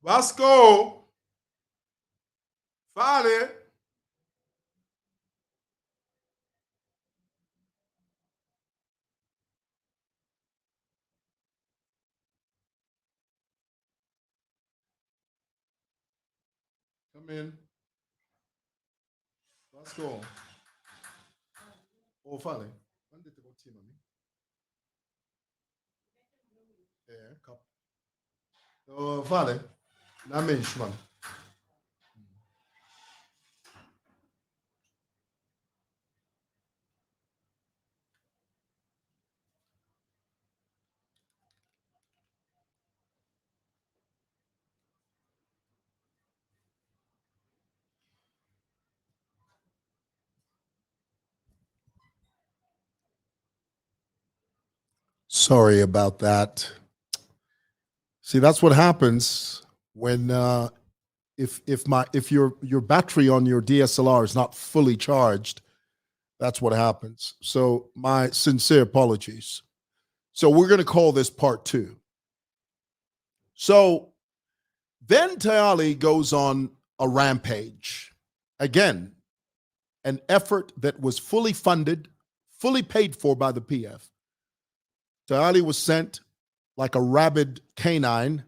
Vasco, fale. Come in. Vasco. Oh, fale. Quando te continua, mi? Cap. Oh, fale. Na mente, mano. Sorry about that. See, that's what happens when if your battery on your DSLR is not fully charged. That's what happens. So my sincere apologies. So we're going to call this part two. So then Tayali goes on a rampage. Again, an effort that was fully funded, fully paid for by the PF. Tayali was sent like a rabid canine,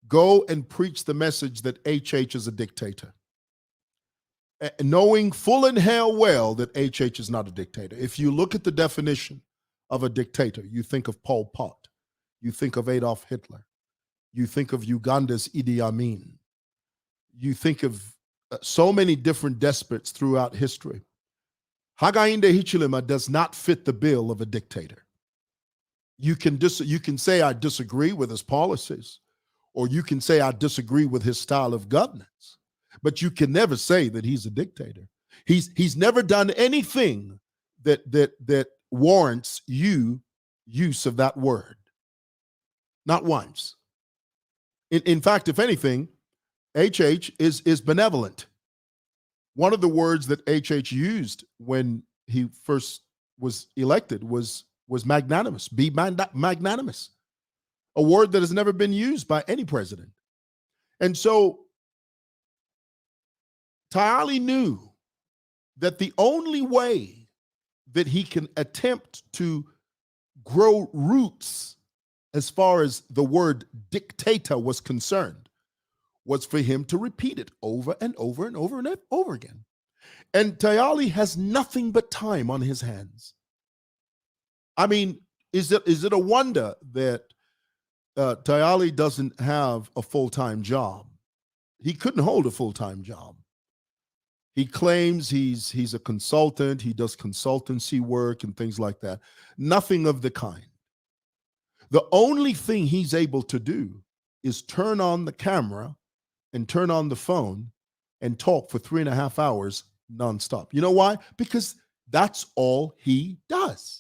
go and preach the message that HH is a dictator. Knowing full and hell well that HH is not a dictator. If you look at the definition of a dictator, you think of Pol Pot, you think of Adolf Hitler, you think of Uganda's Idi Amin, you think of so many different despots throughout history. Hakainde Hichilema does not fit the bill of a dictator. You can say I disagree with his policies, or you can say I disagree with his style of governance, but you can never say that he's a dictator. He's never done anything that warrants use of that word. Not once. In fact, if anything, HH is benevolent. One of the words that HH used when he first was elected was magnanimous. Be magnanimous. A word that has never been used by any president. And so Tayali knew that the only way that he can attempt to grow roots as far as the word dictator was concerned was for him to repeat it over and over and over and over again. And Tayali has nothing but time on his hands. I mean, is it a wonder that Tayali doesn't have a full-time job? He couldn't hold a full-time job. He claims he's a consultant. He does consultancy work and things like that. Nothing of the kind. The only thing he's able to do is turn on the camera and turn on the phone and talk for 3.5 hours nonstop. You know why? Because that's all he does.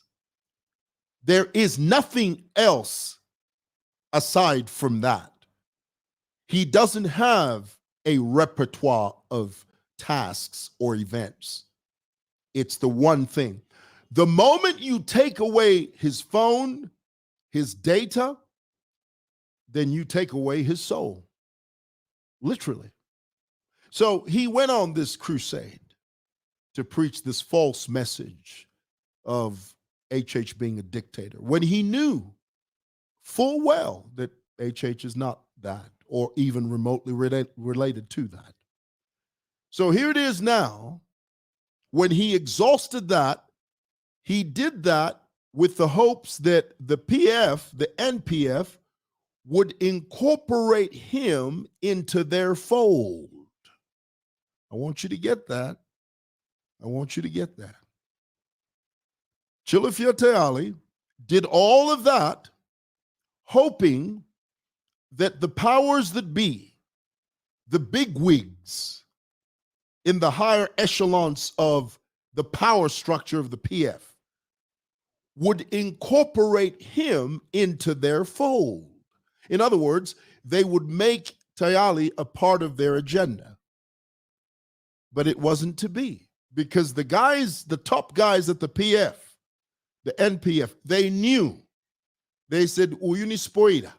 There is nothing else aside from that. He doesn't have a repertoire of tasks or events. It's the one thing. The moment you take away his phone, his data, then you take away his soul. Literally. So he went on this crusade to preach this false message of HH being a dictator when he knew full well that HH is not that or even remotely related to that. So here it is now. When he exhausted that, he did that with the hopes that the PF, the NPF, would incorporate him into their fold. I want you to get that. I want you to get that. Chilifia Tayali did all of that hoping that the powers that be, the bigwigs in the higher echelons of the power structure of the PF, would incorporate him into their fold. In other words, they would make Tayali a part of their agenda. But it wasn't to be, because the guys, the top guys at the PF, the NPF, they knew. They said, Uyuni spoida.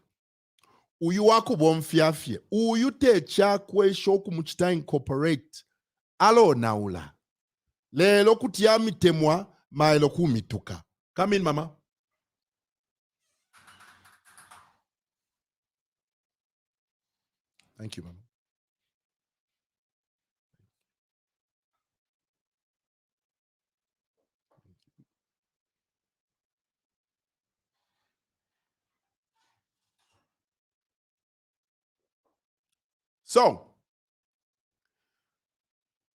uyu wako bomfyafye uyu techa kwesha okumuchita incorporate alo naula lelo kuti yamitemwa maelo kumituka. Come in, mama. Thank you, mama. So,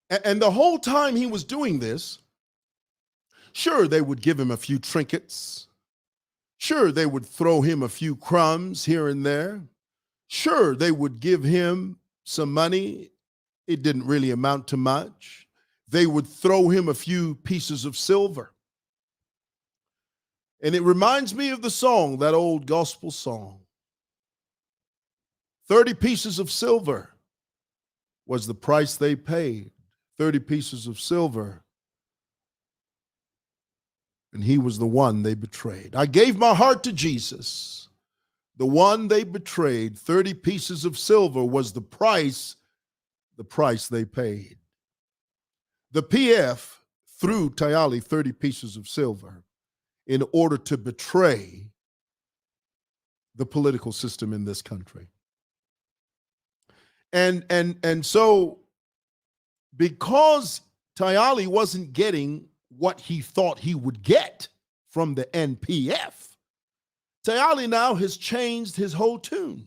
and the whole time he was doing this, sure, they would give him a few trinkets. Sure, they would throw him a few crumbs here and there. Sure, they would give him some money. It didn't really amount to much. They would throw him a few pieces of silver. And it reminds me of the song, that old gospel song. 30 pieces of silver was the price they paid. 30 pieces of silver. And he was the one they betrayed. I gave my heart to Jesus. The one they betrayed. 30 pieces of silver was the price they paid. The PF threw Tayali 30 pieces of silver in order to betray the political system in this country. And so, because Tayali wasn't getting what he thought he would get from the NPF, Tayali now has changed his whole tune.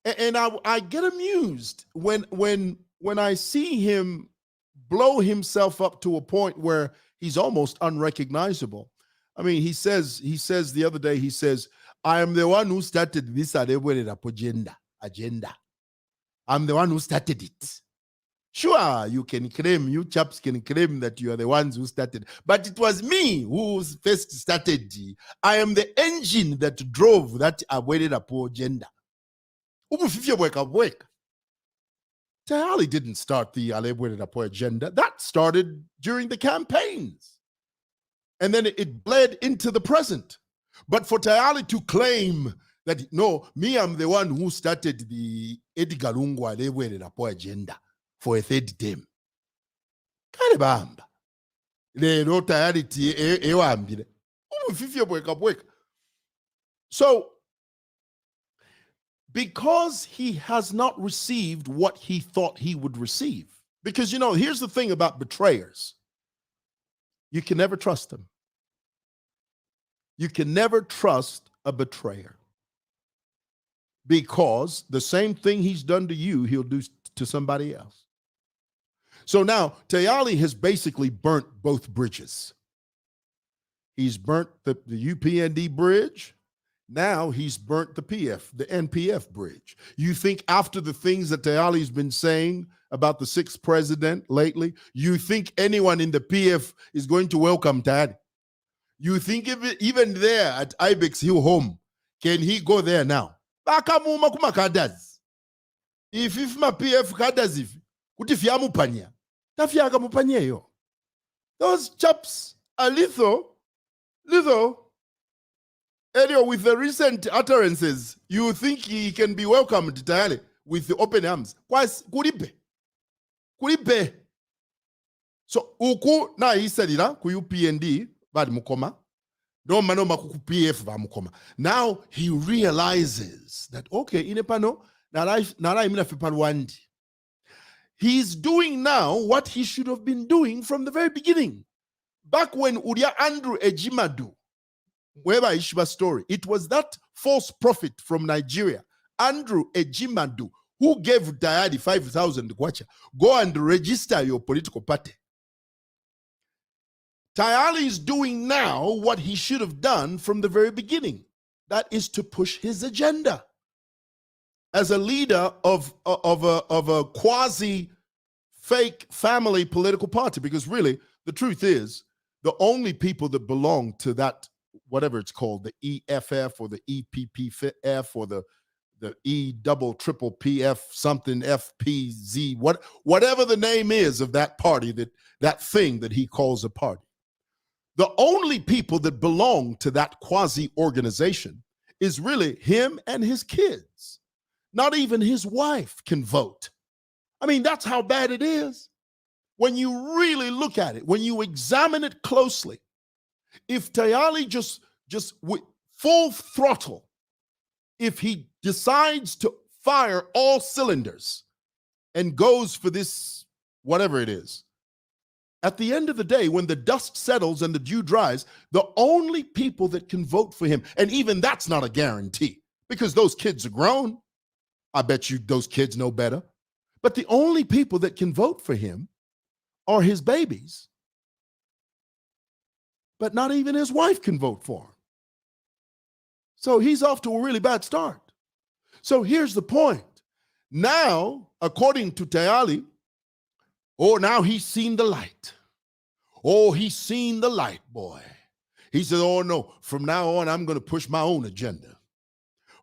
And I get amused when I see him blow himself up to a point where he's almost unrecognizable. I mean, he says the other day, he says, I am the one who started this agenda. I'm the one who started it. Sure, you chaps can claim that you are the ones who started, but it was me who first started. I am the engine that drove that agenda. Tayali didn't start the agenda. That started during the campaigns. And then it bled into the present. But for Tayali to claim that, no, me, I'm the one who started the Edgar Lungu agenda for a third term. Kalebamba. Lero Tayali ewambile. So, because he has not received what he thought he would receive. Because, here's the thing about betrayers. You can never trust them. You can never trust a betrayer. Because the same thing he's done to you, he'll do to somebody else. So now, Tayali has basically burnt both bridges. He's burnt the UPND bridge. Now he's burnt the NPF bridge. You think after the things that Tayali's been saying about the sixth president lately, you think anyone in the PF is going to welcome Tayali? You think even there at Ibex Hill home, can he go there now? Bakamuma kuma kadazi. If my PF kadazi, kuti fiamupanya. Tafiaga mupanyeyo. Those chaps are lethal. Elio, with the recent utterances, you think he can be welcomed Tayali with the open arms? Kuripe. So, uku na isalira ku UPND bad mukoma. No kuku PF ba mukoma. Now he realizes that, okay, inepano, nara imina fipanwandi. He's doing now what he should have been doing from the very beginning. Back when Uria Andrew Ejimadu, wherever Ishba story, it was that false prophet from Nigeria, Andrew Ejimadu, who gave Tayali 5,000 kwacha. Go and register your political party. Tayali is doing now what he should have done from the very beginning. That is to push his agenda. As a leader of a quasi-fake family political party, because really, the truth is, the only people that belong to that, whatever it's called, the EFF or the EPPF or the E double triple PF something FPZ, whatever the name is of that party, that thing that he calls a party. The only people that belong to that quasi-organization is really him and his kids. Not even his wife can vote. I mean, that's how bad it is. When you really look at it, when you examine it closely, if Tayali just with full throttle, if he decides to fire all cylinders and goes for this, whatever it is, at the end of the day, when the dust settles and the dew dries, the only people that can vote for him, and even that's not a guarantee because those kids are grown. I bet you those kids know better. But the only people that can vote for him are his babies. But not even his wife can vote for him. So he's off to a really bad start. So here's the point. Now, according to Tayali, now he's seen the light. Oh, he's seen the light, boy. He said, oh, no, from now on, I'm going to push my own agenda.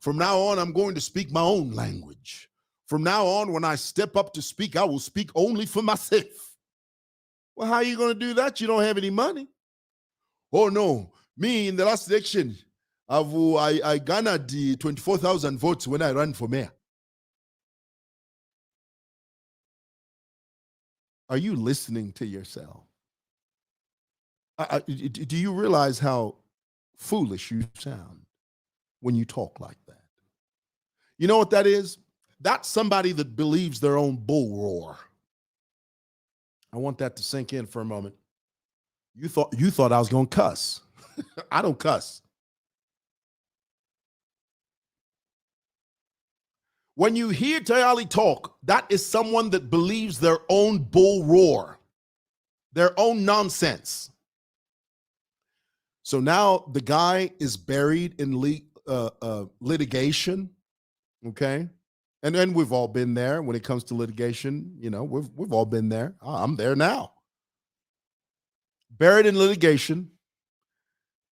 From now on, I'm going to speak my own language. From now on, when I step up to speak, I will speak only for myself. Well, how are you going to do that? You don't have any money. Oh, no, me in the last election, I garnered the 24,000 votes when I ran for mayor. Are you listening to yourself? Do you realize how foolish you sound when you talk like that? You know what that is? That's somebody that believes their own bull roar. I want that to sink in for a moment. You thought I was going to cuss. I don't cuss. When you hear Tayali talk, that is someone that believes their own bull roar, their own nonsense. So now the guy is buried in litigation, okay? And then we've all been there when it comes to litigation. You know, we've all been there. I'm there now. Buried in litigation.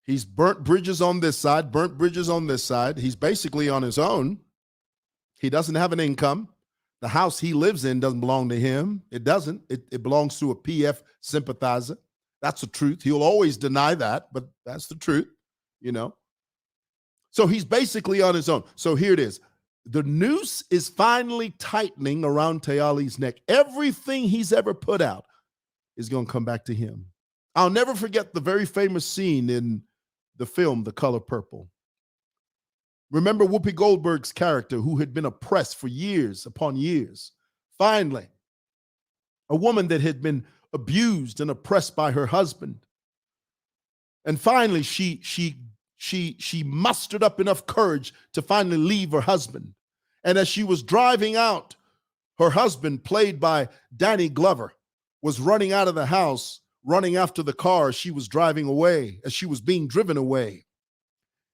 He's burnt bridges on this side, burnt bridges on this side. He's basically on his own. He doesn't have an income. The house he lives in doesn't belong to him. It doesn't. It belongs to a PF sympathizer. That's the truth. He'll always deny that, but that's the truth, you know. So he's basically on his own. So here it is. The noose is finally tightening around Tayali's neck. Everything he's ever put out is going to come back to him. I'll never forget the very famous scene in the film, The Color Purple. Remember Whoopi Goldberg's character who had been oppressed for years upon years. Finally, a woman that had been abused and oppressed by her husband. And finally, she mustered up enough courage to finally leave her husband. And as she was driving out, her husband, played by Danny Glover, was running out of the house, running after the car as she was driving away, as she was being driven away.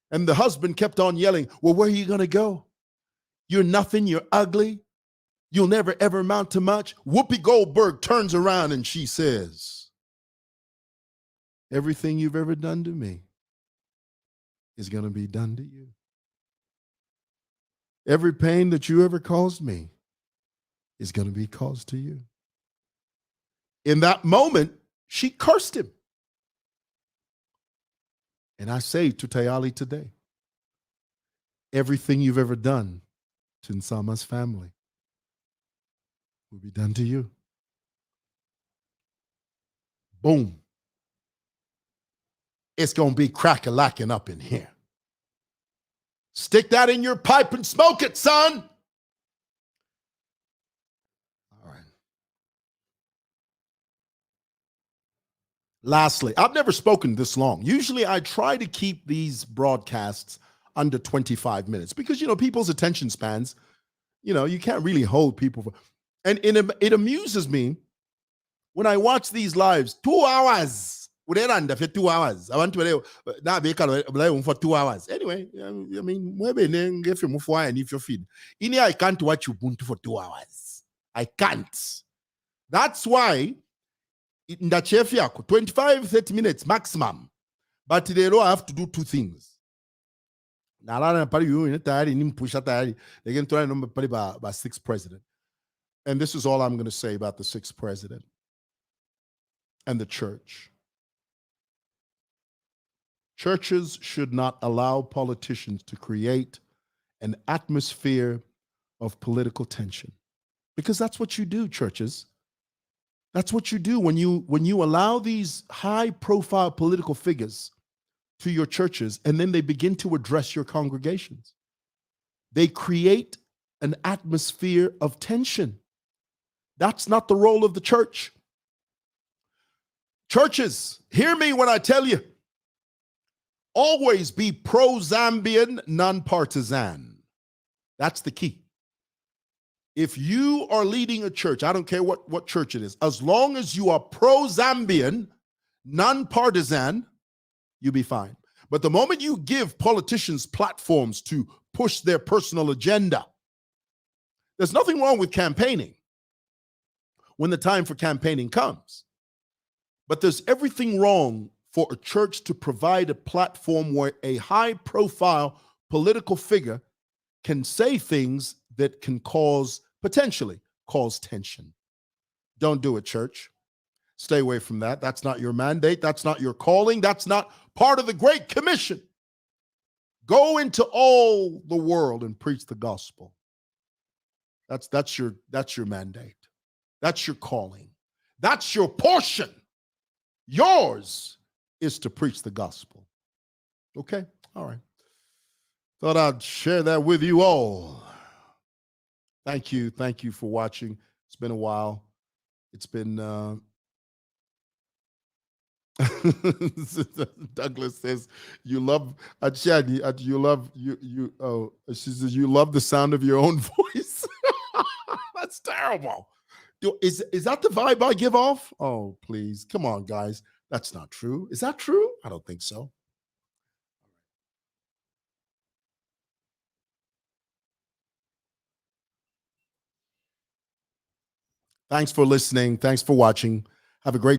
And the husband kept on yelling, well, where are you going to go? You're nothing, you're ugly. You'll never, ever amount to much. Whoopi Goldberg turns around and she says, everything you've ever done to me is going to be done to you. Every pain that you ever caused me is going to be caused to you. In that moment, she cursed him. And I say to Tayali today, everything you've ever done to Nsama's family will be done to you. Boom. It's going to be crack-a-lacking up in here. Stick that in your pipe and smoke it, son. All right. Lastly, I've never spoken this long. Usually I try to keep these broadcasts under 25 minutes because, you know, people's attention spans, you know, you can't really hold people for, and it amuses me when I watch these lives. 2 hours. For 2 hours. I want to now be for 2 hours. Anyway, I mean, if you feed. In here, I can't watch Ubuntu for 2 hours. I can't. That's why in the chef 25, 30 minutes maximum. But they don't have to do two things. They can try by sixth president. And this is all I'm going to say about the sixth president and the church. Churches should not allow politicians to create an atmosphere of political tension, because that's what you do, churches. That's what you do when you allow these high profile political figures to your churches, and then they begin to address your congregations. They create an atmosphere of tension. That's not the role of the church. Churches, hear me when I tell you, always be pro-Zambian, non-partisan. That's the key. If you are leading a church, I don't care what church it is, as long as you are pro-Zambian, non-partisan, you'll be fine. But the moment you give politicians platforms to push their personal agenda, there's nothing wrong with campaigning when the time for campaigning comes. But there's everything wrong for a church to provide a platform where a high-profile political figure can say things that can potentially cause tension. Don't do it, church. Stay away from that. That's not your mandate. That's not your calling. That's not part of the Great Commission. Go into all the world and preach the gospel. That's your mandate. That's your calling. That's your portion. Yours is to preach the gospel. Okay? All right. Thought I'd share that with you all. Thank you. Thank you for watching. It's been a while. It's been Douglas says you love Chad, you love she says you love the sound of your own voice. That's terrible. Is that the vibe I give off? Oh, please. Come on, guys. That's not true. Is that true? I don't think so. Thanks for listening. Thanks for watching. Have a great